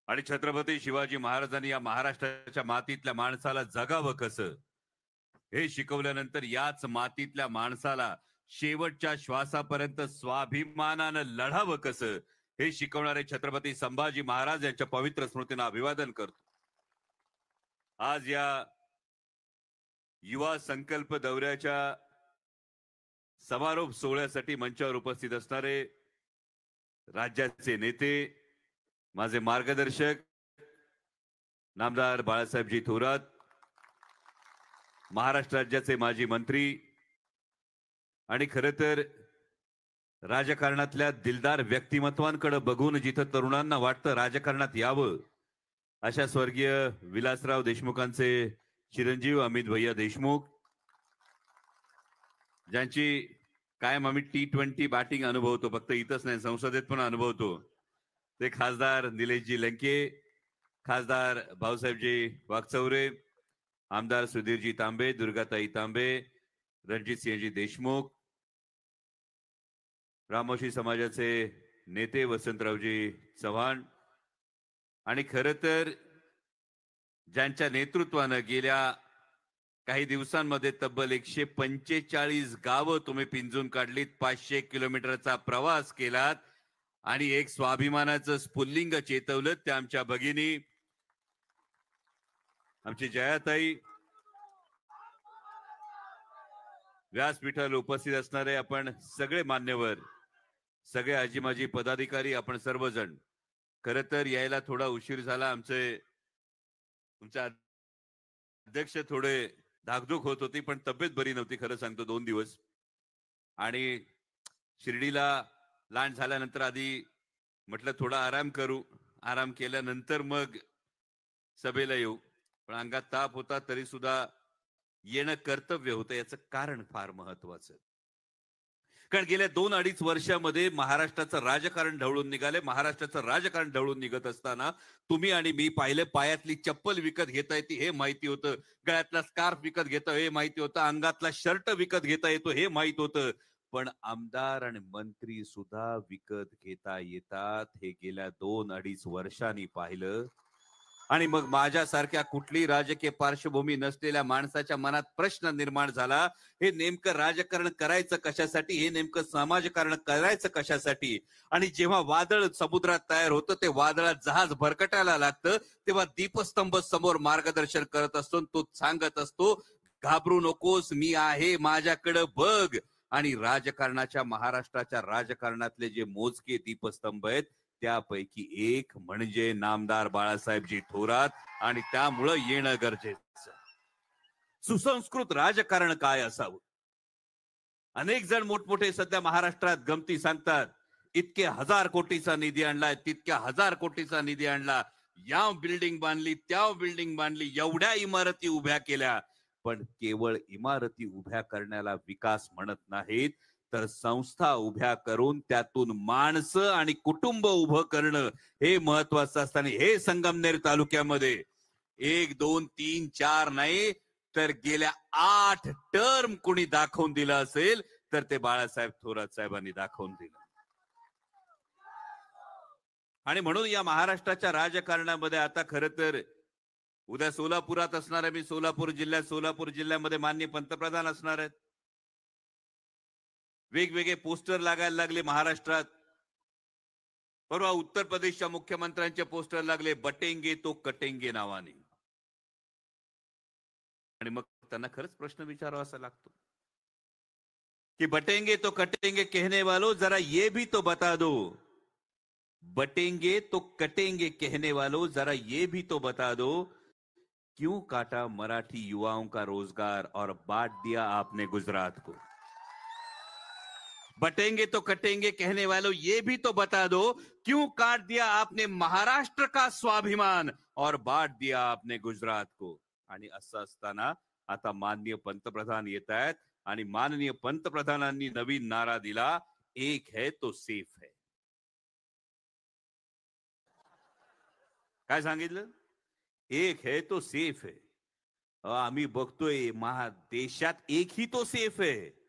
आणि छत्रपती शिवाजी महाराजांनी या महाराष्ट्राच्या मातीतल्या माणसाला जगावं कसं हे शिकवल्यानंतर याच मातीतल्या माणसाला शेवटच्या श्वासापर्यंत स्वाभिमानानं लढावं कसं हे शिकवणारे छत्रपती संभाजी महाराज यांच्या पवित्र स्मृतींना अभिवादन करतो। आज या युवा संकल्प दौऱ्याच्या समारोप सोहळ्यासाठी मंचावर उपस्थित असणारे राज्याचे नेते, माझे मार्गदर्शक नामदार बाळासाहेबजी थोरात, महाराष्ट्र राज्याचे माजी मंत्री आणि खरं तर राजकारणातल्या दिलदार व्यक्तिमत्वांकडे बघून जिथं तरुणांना वाटतं राजकारणात यावं, अशा स्वर्गीय विलासराव देशमुखांचे चिरंजीव अमित भैया देशमुख, ज्यांची कायम आम्ही T20 बॅटिंग अनुभवतो, फक्त इथंच नाही संसदेत पण अनुभवतो, ते खासदार निलेशजी लंके, खासदार भाऊसाहेबजी वाकचौरे, आमदार सुधीरजी तांबे, दुर्गाताई तांबे, रणजितसिंहजी देशमुख, रामोशी समाजाचे नेते वसंतरावजी चव्हाण आणि खरं तर ज्यांच्या नेतृत्वानं गेल्या काही दिवसांमध्ये तब्बल 145 गावं तुम्ही पिंजून काढलीत, 500 किलोमीटरचा प्रवास केलात आणि एक स्वाभिमानाचं स्फुल्लिंग चेतवलं, त्या आमच्या भगिनी आमची जयाताई, व्यासपीठाला उपस्थित असणारे आपण सगळे मान्यवर, सगळे आजी माजी पदाधिकारी, आपण सर्वजण, खरं तर यायला थोडा उशीर झाला, तुमचे अध्यक्ष थोडे धाकधूक होत होती, पण तब्येत बरी नव्हती खरं सांगतो 2 दिवस, आणि शिर्डीला लँड झाल्यानंतर आधी म्हटलं थोडा आराम करू, आराम केल्यानंतर मग सभेला येऊ, पण अंगात ताप होता तरी सुद्धा येणं कर्तव्य होतं। याचं कारण फार महत्वाचं, कारण गेल्या 2-2.5 वर्षामध्ये महाराष्ट्राचं राजकारण ढवळून निघाले। महाराष्ट्राचं राजकारण ढवळून निघत असताना तुम्ही आणि मी पाहिलं, पायातली चप्पल विकत घेता येते हे माहिती होतं, गळ्यातला स्कार्फ विकत घेता हे माहिती होतं, अंगातला शर्ट विकत घेता येतो हे माहित होतं, पण आमदार आणि मंत्री सुद्धा विकत घेता येतात हे गेल्या 2-2.5 वर्षांनी पाहिलं। आणि मग माझ्यासारख्या कुठली राजकीय पार्श्वभूमी नसलेल्या माणसाच्या मनात प्रश्न निर्माण झाला, हे नेमकं राजकारण करायचं कशासाठी, हे नेमकं समाजकारण करायचं कशासाठी। आणि जेव्हा वादळ समुद्रात तयार होतं, ते वादळात जहाज भरकटायला लागतं, तेव्हा दीपस्तंभ समोर मार्गदर्शन करत असतो, तो सांगत असतो घाबरू नकोस, मी आहे, माझ्याकडे बघ। आणि राजकारणाच्या, महाराष्ट्राच्या राजकारणातले जे मोजके दीपस्तंभ आहेत त्यापैकी एक म्हणजे नामदार बाळासाहेबजी थोरात, आणि त्यामुळं येणं गरजेचं। सुसंस्कृत राजकारण काय असावं? अनेक जण मोठमोठे सध्या महाराष्ट्रात गमती सांगतात, इतके 1000 कोटीचा निधी आणलाय, तितक्या 1000 कोटीचा निधी आणला, या बिल्डिंग बांधली, त्या बिल्डिंग बांधली, एवढ्या इमारती उभ्या केल्या, पण केवळ इमारती उभ्या करण्याला विकास म्हणत नाहीत, तर संस्था उभ्या करून त्यातून माणसं आणि कुटुंब उभं करणं हे महत्वाचं असतं। हे संगमनेर तालुक्यामध्ये 1, 2, 3, 4 नाही, तर गेल्या 8 टर्म कोणी दाखवून दिलं असेल तर ते बाळासाहेब थोरात साहेबांनी दाखवून दिलं। आणि म्हणून या महाराष्ट्राच्या राजकारणामध्ये आता खरं तर उद्या सोलापुरात असणार आहे, मी सोलापूर जिल्ह्यामध्ये माननीय पंतप्रधान असणार आहेत, वेगवेगळे पोस्टर लागायला लागले महाराष्ट्रात। परवा उत्तर प्रदेशच्या मुख्यमंत्र्यांचे पोस्टर लागले बटेंगे तो कटेंगे नावाने, आणि मग त्यांना खरंच प्रश्न विचारावा असा लागतो की बटेंगे तो कटेंगे कहने वालों जरा ये भी तो बता दो, बटेंगे तो कटेंगे कहने वालों जरा ये भी तो बता दो, क्यों काटा मराठी युवाओं का रोजगार और बांट दिया आपने गुजरात को। बटेंगे तो कटेंगे कहने वालों ये भी तो बता दो, क्यों काट दिया आपने महाराष्ट्र का स्वाभिमान और बांट दिया आपने गुजरात को। आणि असं असताना आता माननीय पंतप्रधान येत आहेत, आणि माननीय पंतप्रधानांनी नवीन नारा दिला, एक है तो सेफ है। काय सांगितलं? एक है तो सेफ है। आम्ही बघतोय देशात एक ही तो सेफ है।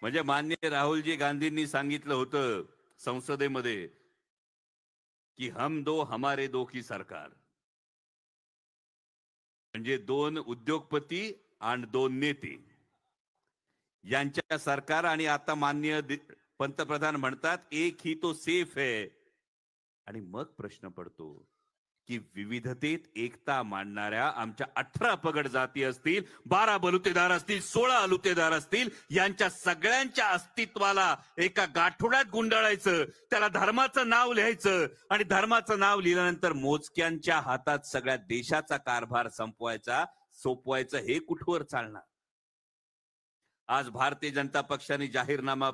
म्हणजे माननीय राहुलजी गांधींनी सांगितलं होतं संसदेमध्ये की हम दो हमारे दो की सरकार, म्हणजे दोन उद्योगपती आणि दोन नेते यांच्या सरकार. आणि आता माननीय पंतप्रधान म्हणतात एक ही तो सेफ है. आणि मग प्रश्न पडतो की विविधतेत एकता मांडणाऱ्या आमच्या 18 पगड जाती असतील, 12 बलुतेदार असतील, 16 अलुतेदार असतील, यांच्या सगळ्यांच्या अस्तित्वाला एका गाठोड्यात गुंडाळायचं, त्याला धर्माचं नाव लिहायचं आणि धर्माचं नाव लिहिल्यानंतर मोजक्यांच्या हातात सगळ्या देशाचा कारभार सोपवायचं हे कुठवर चालणार? आज भारतीय जनता पक्षाने जाहीरनामा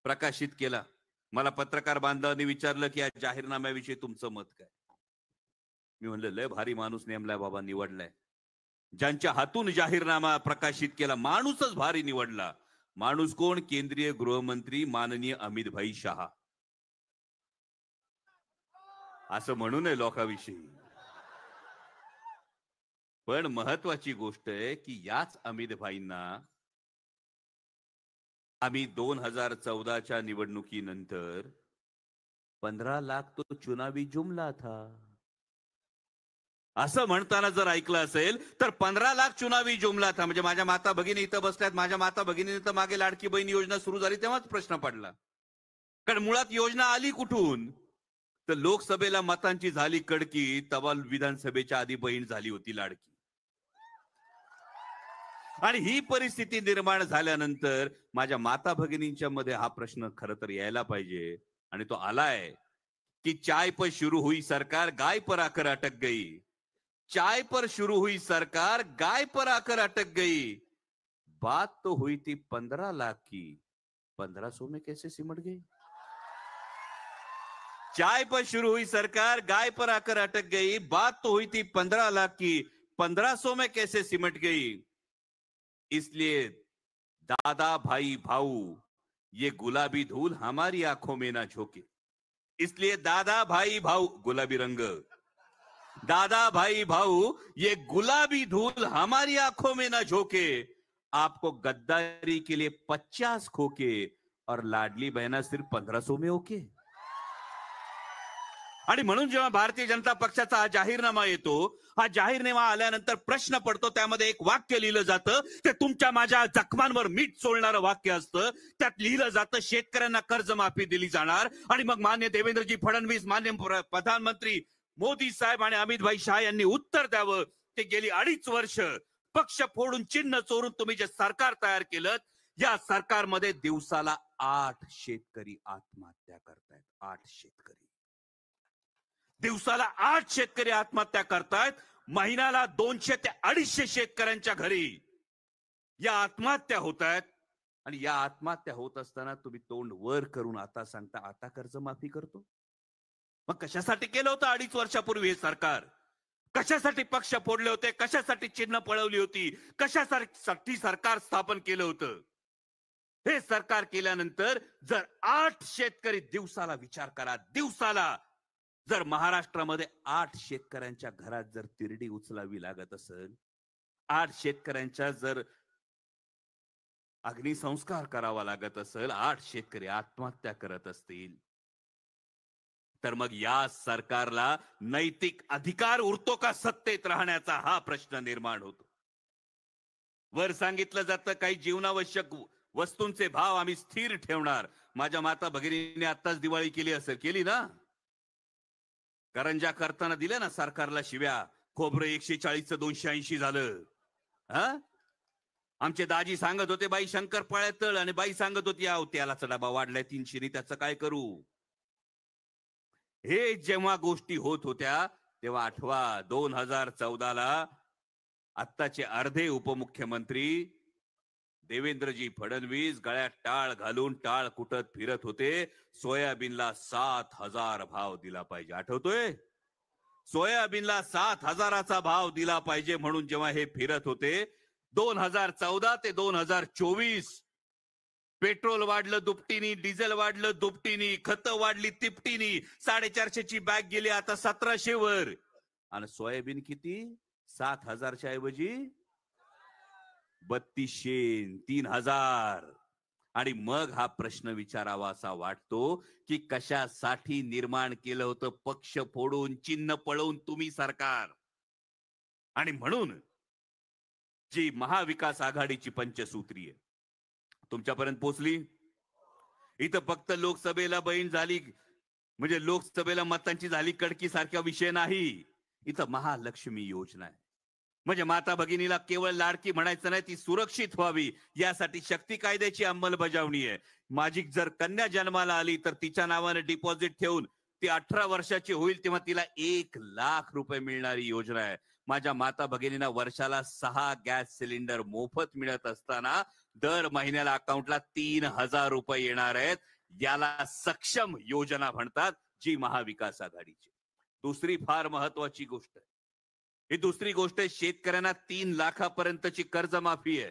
प्रकाशित केला. मला पत्रकार बांधवांनी विचारलं की या जाहीरनाम्याविषयी तुमचं मत काय? मी म्हणलं लय भारी माणूस नेमलाय बाबा, निवडलाय. ज्यांच्या हातून जाहीरनामा प्रकाशित केला माणूसच भारी निवडला. माणूस कोण? केंद्रीय गृहमंत्री माननीय अमित भाई शहा. असं म्हणू नये लोकांविषयी. पण महत्वाची गोष्ट आहे की याच अमित भाईंना आम्ही 2014च्या निवडणुकीनंतर 15 लाख तो चुनावी जुमला था असं म्हणताना जर ऐकलं असेल तर 15 लाख चुनावी जुमला था. म्हणजे माझ्या माता भगिनी इथं बसल्यात, माझ्या माता भगिनीने तर मागे लाडकी बहीण योजना सुरू झाली तेव्हाच प्रश्न पडला. कारण मुळात योजना आली कुठून? तर लोकसभेला मतांची झाली कडकी, तेव्हा विधानसभेच्या आधी बहीण झाली होती लाडकी. आणि ही परिस्थिती निर्माण झाल्यानंतर माझ्या माता भगिनींच्या मध्ये हा प्रश्न खरं तर यायला पाहिजे आणि तो आलाय की चाय पर शुरू हुई सरकार गाय पर आकर अटक गई. चाय पर शुरू हुई सरकार गाय पर आकर अटक गई. बात तो हुई थी 15 लाख की, 1500 में कैसे सिमट गई? चाय पर शुरू हुई सरकार गाय पर आकर अटक गई. बात तो हुई थी 15 लाख की, 1500 में कैसे सिमट गई. इसलिए दादा भाई भाऊ ये गुलाबी धूल हमारी आंखों में ना झोंके. इसलिए दादा भाई भाऊ, गुलाबी रंग, दादा भाई भाऊ ये गुलाबी धूल हमारी आंखों में ना झोंके. आपको गद्दारी के लिए 50 खोके और लाडली बहना सिर्फ 1500 में ओके. आणि म्हणून जेव्हा भारतीय जनता पक्षाचा हा जाहीरनामा येतो, हा जाहीरनामा आल्यानंतर प्रश्न पडतो, त्यामध्ये एक वाक्य लिहिलं जातं, ते तुमच्या माझ्या जखमांवर मीठ चोळणारं वाक्य असतं. त्यात लिहिलं जातं शेतकऱ्यांना कर्जमाफी दिली जाणार. आणि मग मान्य देवेंद्रजी फडणवीस, मान्य प्रधानमंत्री मोदी साहेब आणि अमित भाई शहा यांनी उत्तर द्यावं ते गेली 2.5 वर्ष पक्ष फोडून चिन्ह चोरून तुम्ही जे सरकार तयार केलं, या सरकारमध्ये दिवसाला 8 शेतकरी आत्महत्या करतायत. 8 शेतकरी दिवसाला 8 शेतकरी आत्महत्या करतायत. महिन्याला 200 ते 250 शेतकऱ्यांच्या घरी या आत्महत्या होत आहेत. आणि या आत्महत्या होत असताना तुम्ही तोंड वर करून आता सांगता आता कर्जमाफी करतो. मग कशासाठी केलं होतं 2.5 वर्षापूर्वी हे सरकार? कशासाठी पक्ष फोडले होते? कशासाठी चिन्ह पळवली होती? कशासाठी सरकार स्थापन केलं होतं? हे सरकार केल्यानंतर जर 8 शेतकरी दिवसाला, विचार करा, दिवसाला जर महाराष्ट्रामध्ये 8 शेतकऱ्यांच्या घरात जर तिरडी उचलावी लागत असेल, 8 शेतकऱ्यांच्या जर अग्निसंस्कार करावा लागत असेल, 8 शेतकरी आत्महत्या करत असतील, तर मग या सरकारला नैतिक अधिकार उरतो का सत्तेत राहण्याचा? हा प्रश्न निर्माण होतो. वर सांगितलं जातं काही जीवनावश्यक वस्तूंचे भाव आम्ही स्थिर ठेवणार. माझ्या माता भगिनीने आत्ताच दिवाळी केली असेल, केली ना? करंजा करताना दिल्या ना सरकारला शिव्या, खोबरं 140चं 280 झालं. आमचे दाजी सांगत होते बाई शंकरपाळ्या तळ, आणि बाई सांगत होती आहो तेलाचा डबा वाढलाय 300, त्याचं काय करू? हे जेव्हा गोष्टी होत होत्या तेव्हा आठवा 2014ला आत्ताचे अर्धे उपमुख्यमंत्री देवेंद्रजी फडणवीस गळ्यात टाळ घालून टाळ कुटत फिरत होते. सोयाबीनला 7,000 भाव दिला पाहिजे, आठवतोय? सोयाबीनला 7,000चा भाव दिला पाहिजे म्हणून जेव्हा हे फिरत होते, 2014 ते 2024 पेट्रोल वाढलं दुपटीनी, डिझेल वाढलं दुपटीनी, खतं वाढली तिपटीनी, 450ची बॅग गेली आता 1700 वर. आणि सोयाबीन किती? 7,000च्या ऐवजी 3200, 3,000. आणि मग हा प्रश्न विचारावा असा वाटतो की कशासाठी निर्माण केलं होतं पक्ष फोडून चिन्ह पळवून तुम्ही सरकार. आणि म्हणून जी महाविकास आघाडीची पंचसूत्री आहे तुमच्यापर्यंत पोहोचली. इथं फक्त लोकसभेला बहीण झाली म्हणजे लोकसभेला मतांची झाली कडकी सारखा विषय नाही. इथं महालक्ष्मी योजना आहे. म्हणजे माता भगिनीला केवळ लाडकी म्हणायचं नाही, ती सुरक्षित व्हावी यासाठी शक्ती कायद्याची अंमलबजावणी आहे. माझी जर कन्या जन्माला आली तर तिच्या नावाने डिपॉझिट ठेवून ती 18 वर्षाची होईल तेव्हा तिला 1,00,000 रुपये मिळणारी योजना आहे. माझ्या माता भगिनींना वर्षाला 6 गॅस सिलेंडर मोफत मिळत असताना दर महिन्याला अकाउंटला 3,000 रुपये येणार आहेत. याला सक्षम योजना म्हणतात, जी महाविकास आघाडीची. दुसरी फार महत्वाची गोष्ट आहे. ही दुसरी गोष्ट आहे, शेतकऱ्यांना 3 लाखापर्यंतची कर्जमाफी आहे.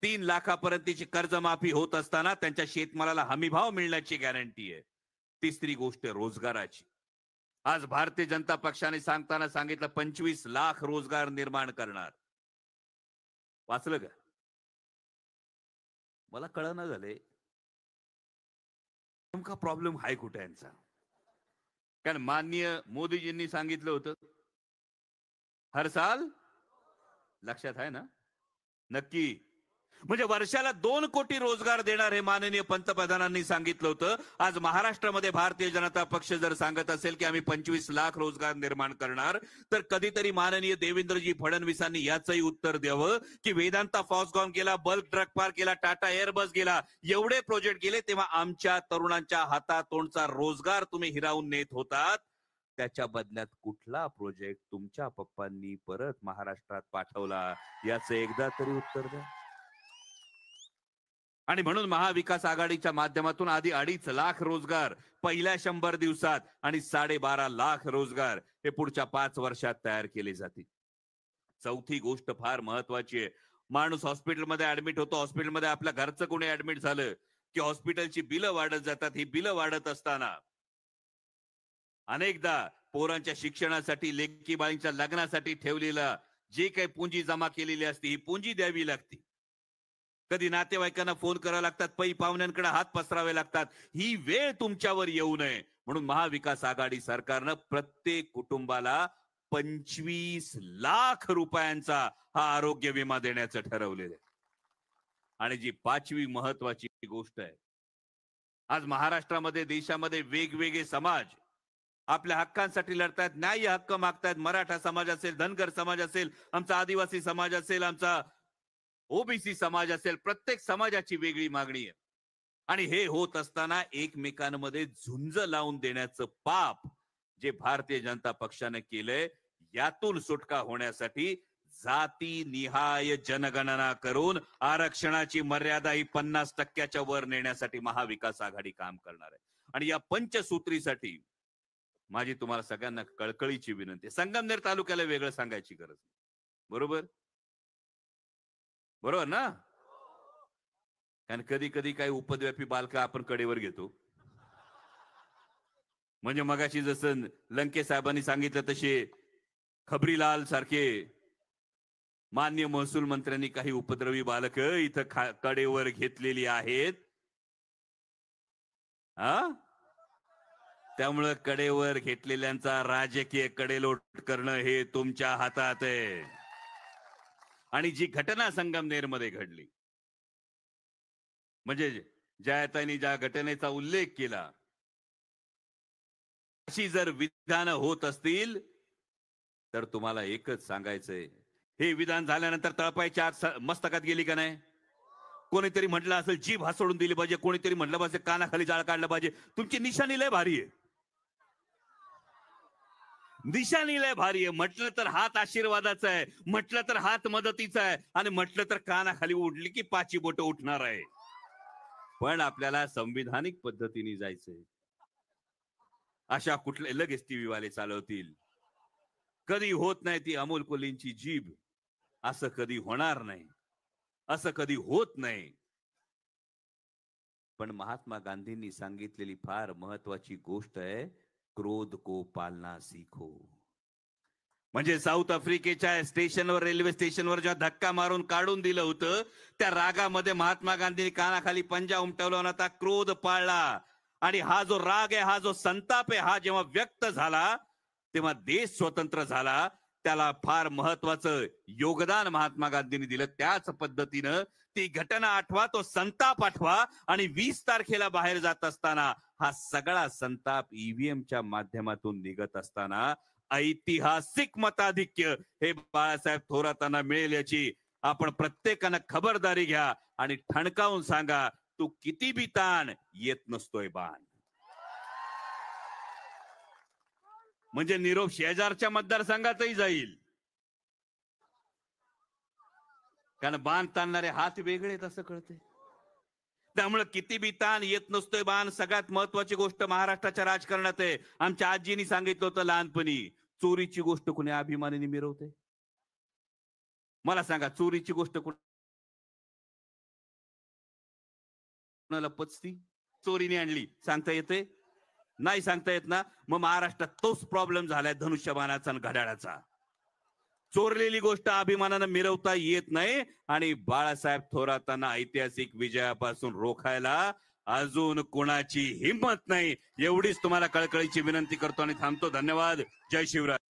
3 लाखापर्यंतची कर्जमाफी होत असताना त्यांच्या शेतमालाला हमीभाव मिळण्याची गॅरंटी आहे. तिसरी गोष्ट रोजगाराची. आज भारतीय जनता पक्षाने सांगताना सांगितलं 25 लाख रोजगार निर्माण करणार. वाचलं का? मला कळना झालंय नेमका प्रॉब्लेम हाय कुठे यांचा. कारण माननीय मोदीजींनी सांगितलं होतं हर साल. लक्षात आहे ना? नक्की. म्हणजे वर्षाला 2 कोटी रोजगार देणार हे माननीय पंतप्रधानांनी सांगितलं होतं. आज महाराष्ट्रामध्ये भारतीय जनता पक्ष जर सांगत असेल की आम्ही 25 लाख रोजगार निर्माण करणार, तर कधीतरी माननीय देवेंद्रजी फडणवीसांनी याचंही उत्तर द्यावं की वेदांता फॉक्सकॉन गेला, बल्क ट्रक पार्क गेला, टाटा एअरबस गेला, एवढे प्रोजेक्ट गेले, तेव्हा आमच्या तरुणांच्या हातातोंडचा रोजगार तुम्ही हिरावून नेत होतात. त्याच्या बदल्यात कुठला प्रोजेक्ट तुमच्या पप्पांनी परत महाराष्ट्रात पाठवला याचं एकदा तरी उत्तर द्या. आणि म्हणून महाविकास आघाडीच्या माध्यमातून आधी 2.5 लाख रोजगार पहिल्या 100 दिवसात आणि 12.5 लाख रोजगार हे पुढच्या 5 वर्षात तयार केले जातील. चौथी गोष्ट फार महत्वाची आहे. माणूस हॉस्पिटलमध्ये ऍडमिट होतो, हॉस्पिटलमध्ये आपल्या घरचं कोणी ऍडमिट झालं की हॉस्पिटलची बिलं वाढत जातात. ही बिलं वाढत असताना अनेकदा पोरांच्या शिक्षणासाठी, लेकी बाळींच्या लग्नासाठी ठेवलेला जे काही पुंजी जमा केलेली असते ही पुंजी द्यावी लागते. कधी नातेवाईकांना फोन करावे लागतात, पै पाहुण्यांकडे हात पसरावे लागतात. ही वेळ तुमच्यावर येऊ नये म्हणून महाविकास आघाडी सरकारनं प्रत्येक कुटुंबाला 25 लाख रुपयांचा हा आरोग्य विमा देण्याचं ठरवलेलं आहे. आणि जी 5वी महत्वाची गोष्ट आहे, आज महाराष्ट्रामध्ये देशामध्ये वेगवेगळे समाज आपल्या हक्कांसाठी लढतायत, न्याय्य हक्क मागतायत. मराठा समाज असेल, धनगर समाज असेल, आमचा आदिवासी समाज असेल, आमचा ओबीसी समाज असेल, प्रत्येक समाजाची वेगळी मागणी आहे. आणि हे होत असताना एकमेकांमध्ये झुंज लावून देण्याचं पाप जे भारतीय जनता पक्षाने केलंय, यातून सुटका होण्यासाठी जाती निहाय जनगणना करून आरक्षणाची मर्यादा ही 50% वर नेण्यासाठी महाविकास आघाडी काम करणार आहे. आणि या पंचसूत्रीसाठी माझी तुम्हाला सगळ्यांना कळकळीची विनंती. संगमनेर तालुक्याला वेगळं सांगायची गरज नाही, बरोबर? बरोबर ना? कारण कधी कधी काही उपद्व्यापी बालका आपण कडेवर घेतो. म्हणजे मगाशी जसं लंके साहेबांनी सांगितलं तसे खबरीलाल सारखे मान्य महसूल मंत्र्यांनी काही उपद्रवी बालक इथं कडेवर घेतलेली आहेत. त्यामुळे कडेवर घेतलेल्यांचा राजकीय कडेलोट करणं हे तुमच्या हातात आहे. आणि जी घटना संगमनेर मध्ये घडली, म्हणजे जयाताईंनी ज्या घटनेचा उल्लेख केला, अशी जर विधानं होत असतील तर तुम्हाला एकच सांगायचंय, हे विधान झाल्यानंतर तळपायच्या आत मस्तकात गेली का नाही? कोणीतरी म्हटलं असेल जीभ हासडून दिली पाहिजे, कोणीतरी म्हटलं पाहिजे कानाखाली जाळ काढलं पाहिजे. तुमची निशाणी लय भारी आहे, निशाणी लय भारी आहे. म्हटलं तर हात आशीर्वादाचा आहे, म्हटलं तर हात मदतीचा आहे, आणि म्हटलं तर कानाखाली उडली की 5 बोटं उठणार आहे. पण आपल्याला संविधानिक पद्धतीने जायचंय. अशा कुठले लगेच टीव्ही वाले चालवतील, कधी होत नाही ती अमोल कोल्हेंची जीभ, असं कधी होणार नाही, असं कधी होत नाही. पण महात्मा गांधींनी सांगितलेली फार महत्वाची गोष्ट आहे, क्रोध को पालना सीखो. म्हणजे साऊथ आफ्रिकेच्या स्टेशनवर, रेल्वे स्टेशनवर जेव्हा धक्का मारून काढून दिलं होतं, त्या रागामध्ये महात्मा गांधींनी कानाखाली पंजा उमटवला होता, क्रोध पाळला. आणि हा जो राग आहे, हा जो संताप आहे, हा जेव्हा व्यक्त झाला तेव्हा देश स्वतंत्र झाला. त्याला फार महत्वाचं योगदान महात्मा गांधींनी दिलं. त्याच पद्धतीनं ती घटना आठवा, तो संताप आठवा. आणि 20 तारखेला बाहेर जात असताना हा सगळा संताप ईव्हीएमच्या माध्यमातून निघत असताना ऐतिहासिक मताधिक्य हे बाळासाहेब थोरातांना मिळेल याची आपण प्रत्येकानं खबरदारी घ्या आणि ठणकावून सांगा, तू किती बी ताण, येत नसतोय बाण. म्हणजे निरोप शेजारच्या मतदारसंघातही जाईल, कारण बाण ताणणारे हात वेगळे आहेत असं कळते. त्यामुळे किती बी ताण, येत नसतोय बाण. सगळ्यात महत्वाची गोष्ट महाराष्ट्राच्या राजकारणात आहे. आमच्या आजीनी सांगितलं होतं लहानपणी, चोरीची गोष्ट कुणी अभिमानाने मिरवते? मला सांगा, चोरीची गोष्ट कुणाला पचती? चोरीने आणली सांगता येते? नाही सांगता येत ना. मग महाराष्ट्रात तोच प्रॉब्लेम झालाय धनुष्यबाणाचा आणि घड्याळाचा. चोरलेली गोष्ट अभिमानानं मिरवता येत नाही. आणि बाळासाहेब थोरातांना ऐतिहासिक विजयापासून रोखायला अजून कोणाची हिंमत नाही. एवढीच तुम्हाला कळकळीची विनंती करतो आणि थांबतो. धन्यवाद. जय शिवराय.